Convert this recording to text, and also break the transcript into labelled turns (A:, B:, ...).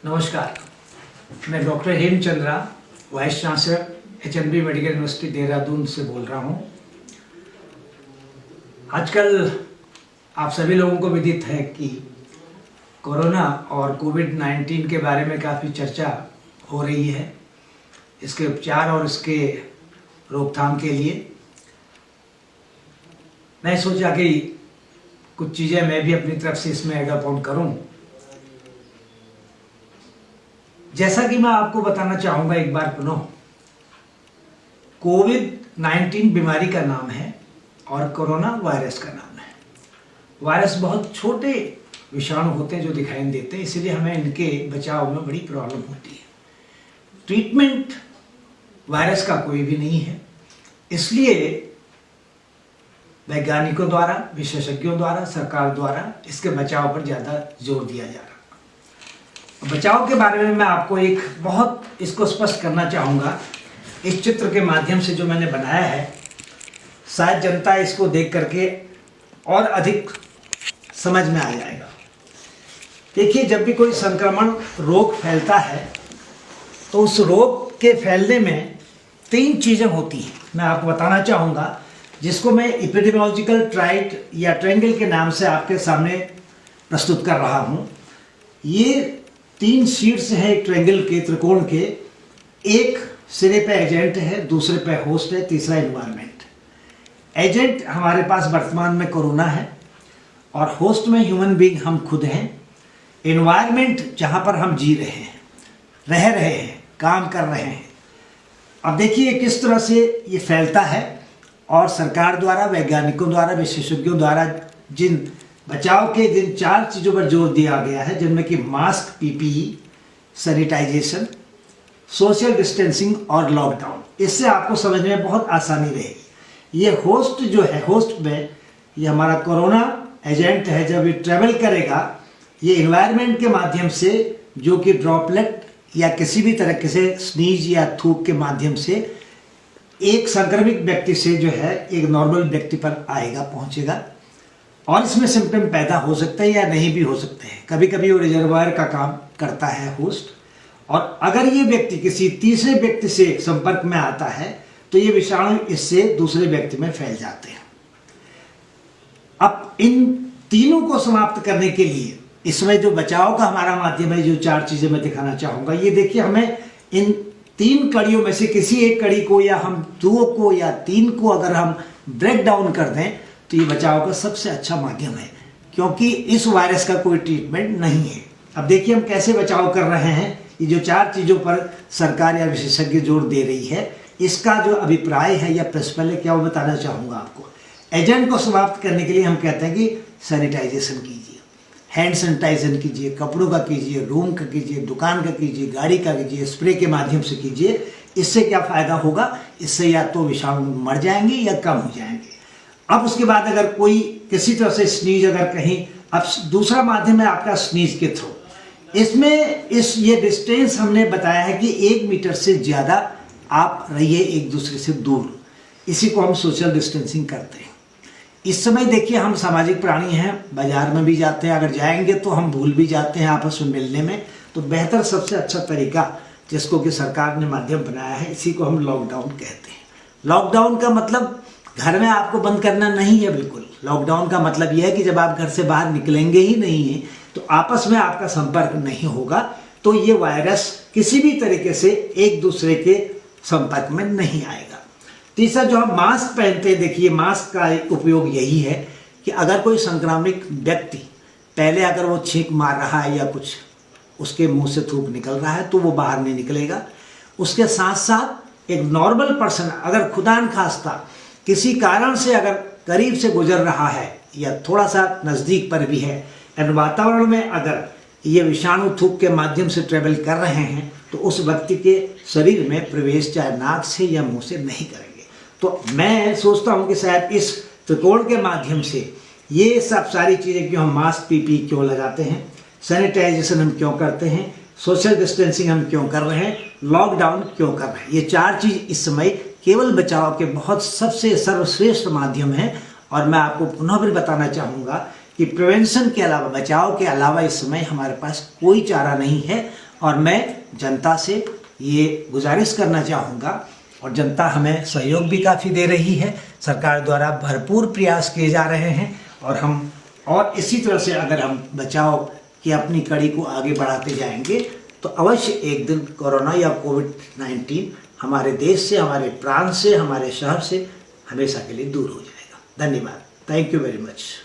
A: नमस्कार, मैं doctor Hemchandra, vice chancellor HNB medical university Dehradun से बोल रहा हूँ। आजकल आप सभी लोगों को विदित है कि कोरोना और कोविड-19 के बारे में काफ़ी चर्चा हो रही है। इसके उपचार और इसके रोकथाम के लिए मैं सोचा कि कुछ चीज़ें मैं भी अपनी तरफ से इसमें ऐड ऑन करूँ। जैसा कि मैं आपको बताना चाहूँगा एक बार पुनः, कोविड-19 बीमारी का नाम है और कोरोना वायरस का नाम है। वायरस बहुत छोटे विषाणु होते हैं जो दिखाई नहीं देते, इसलिए हमें इनके बचाव में बड़ी प्रॉब्लम होती है। ट्रीटमेंट वायरस का कोई भी नहीं है, इसलिए वैज्ञानिकों द्वारा, विशेषज्ञों द्वारा, सरकार द्वारा इसके बचाव पर ज़्यादा जोर दिया जा रहा है। बचाव के बारे में मैं आपको एक बहुत इसको स्पष्ट करना चाहूँगा। इस चित्र के माध्यम से जो मैंने बनाया है, शायद जनता इसको देख करके और अधिक समझ में आ जाएगा। देखिए, जब भी कोई संक्रमण रोग फैलता है तो उस रोग के फैलने में 3 चीज़ें होती हैं। मैं आपको बताना चाहूँगा, जिसको मैं एपिडेमियोलॉजिकल ट्राइड या ट्रायंगल के नाम से आपके सामने प्रस्तुत कर रहा हूँ। ये 3 शीट्स हैं एक ट्रायंगल के, त्रिकोण के। एक सिरे पे एजेंट है, दूसरे पे होस्ट है, तीसरा एनवायरनमेंट। एजेंट हमारे पास वर्तमान में कोरोना है और होस्ट में ह्यूमन बीइंग हम खुद हैं। एनवायरनमेंट जहाँ पर हम जी रहे हैं, रह रहे हैं, काम कर रहे हैं। अब देखिए किस तरह से ये फैलता है और सरकार द्वारा, वैज्ञानिकों द्वारा, विशेषज्ञों द्वारा जिन बचाव के जिन 4 चीज़ों पर जोर दिया गया है, जिनमें कि mask, PPE, sanitization, social distancing और लॉकडाउन, इससे आपको समझने में बहुत आसानी रहेगी। ये होस्ट जो है, होस्ट में ये हमारा कोरोना एजेंट है। जब ये ट्रेवल करेगा, ये एनवायरनमेंट के माध्यम से, जो कि ड्रॉपलेट या किसी भी तरह से स्नीज या थूक के माध्यम से एक संक्रमित व्यक्ति से जो है एक नॉर्मल व्यक्ति पर आएगा, पहुंचेगा और इसमें सिम्टम पैदा हो सकते हैं या नहीं भी हो सकते हैं। कभी कभी वो रिजर्वायर का काम करता है होस्ट, और अगर ये व्यक्ति किसी तीसरे व्यक्ति से संपर्क में आता है तो ये विषाणु इससे दूसरे व्यक्ति में फैल जाते हैं। अब इन तीनों को समाप्त करने के लिए इसमें जो बचाव का हमारा माध्यम है, जो 4 चीज़ें मैं दिखाना चाहूँगा, ये देखिए, हमें इन 3 कड़ियों में से किसी एक कड़ी को या हम 2 को या 3 को अगर हम ब्रेक डाउन कर दें तो ये बचाव का सबसे अच्छा माध्यम है, क्योंकि इस वायरस का कोई ट्रीटमेंट नहीं है। अब देखिए हम कैसे बचाव कर रहे हैं। ये जो 4 चीज़ों पर सरकार या विशेषज्ञ जोर दे रही है, इसका जो अभिप्राय है या प्रिंसिपल है, क्या वो बताना चाहूँगा आपको। एजेंट को समाप्त करने के लिए हम कहते हैं कि सैनिटाइजेशन कीजिए, हैंड सैनिटाइजेशन कीजिए, कपड़ों का कीजिए, रूम का कीजिए, दुकान का कीजिए, गाड़ी का कीजिए, स्प्रे के माध्यम से कीजिए। इससे क्या फ़ायदा होगा, इससे या तो विषाणु मर जाएंगे या कम हो जाएंगे। अब उसके बाद अगर कोई किसी तरह से स्नीज अगर कहीं, अब दूसरा माध्यम है आपका स्नीज के थ्रू। इसमें ये डिस्टेंस हमने बताया है कि 1 मीटर से ज़्यादा आप रहिए एक दूसरे से दूर। इसी को हम सोशल डिस्टेंसिंग करते हैं। इस समय देखिए, हम सामाजिक प्राणी हैं, बाजार में भी जाते हैं, अगर जाएंगे तो हम भूल भी जाते हैं आपस में मिलने में। तो बेहतर सबसे अच्छा तरीका जिसको कि सरकार ने माध्यम बनाया है, इसी को हम लॉकडाउन कहते हैं। लॉकडाउन का मतलब घर में आपको बंद करना नहीं है, बिल्कुल। लॉकडाउन का मतलब यह है कि जब आप घर से बाहर निकलेंगे ही नहीं है तो आपस में आपका संपर्क नहीं होगा, तो ये वायरस किसी भी तरीके से एक दूसरे के संपर्क में नहीं आएगा। तीसरा, जो हम मास्क पहनते हैं, देखिए मास्क का उपयोग यही है कि अगर कोई संक्रामक व्यक्ति पहले अगर वो छींक मार रहा है या कुछ उसके मुंह से थूक निकल रहा है तो वो बाहर नहीं निकलेगा। उसके साथ साथ एक नॉर्मल पर्सन अगर खुदा न खास्ता किसी कारण से अगर करीब से गुजर रहा है या थोड़ा सा नज़दीक पर भी है, एंड वातावरण में अगर ये विषाणु थूक के माध्यम से ट्रेवल कर रहे हैं तो उस व्यक्ति के शरीर में प्रवेश चाहे नाक से या मुंह से नहीं करेंगे। तो मैं सोचता हूँ कि शायद इस त्रिकोण के माध्यम से ये सब सारी चीज़ें, क्यों हम मास्क, PPE क्यों लगाते हैं, सैनिटाइजेशन हम क्यों करते हैं, सोशल डिस्टेंसिंग हम क्यों कर रहे हैं, लॉकडाउन क्यों कर रहे हैं, ये 4 चीज़ इस समय केवल बचाव के बहुत सबसे सर्वश्रेष्ठ माध्यम है। और मैं आपको पुनः भी बताना चाहूँगा कि प्रिवेंशन के अलावा, बचाव के अलावा इस समय हमारे पास कोई चारा नहीं है। और मैं जनता से ये गुजारिश करना चाहूँगा, और जनता हमें सहयोग भी काफ़ी दे रही है, सरकार द्वारा भरपूर प्रयास किए जा रहे हैं, और इसी तरह से अगर हम बचाव की अपनी कड़ी को आगे बढ़ाते जाएंगे तो अवश्य एक दिन कोरोना या कोविड-19 हमारे देश से, हमारे प्रांत से, हमारे शहर से हमेशा के लिए दूर हो जाएगा। धन्यवाद। Thank you very much.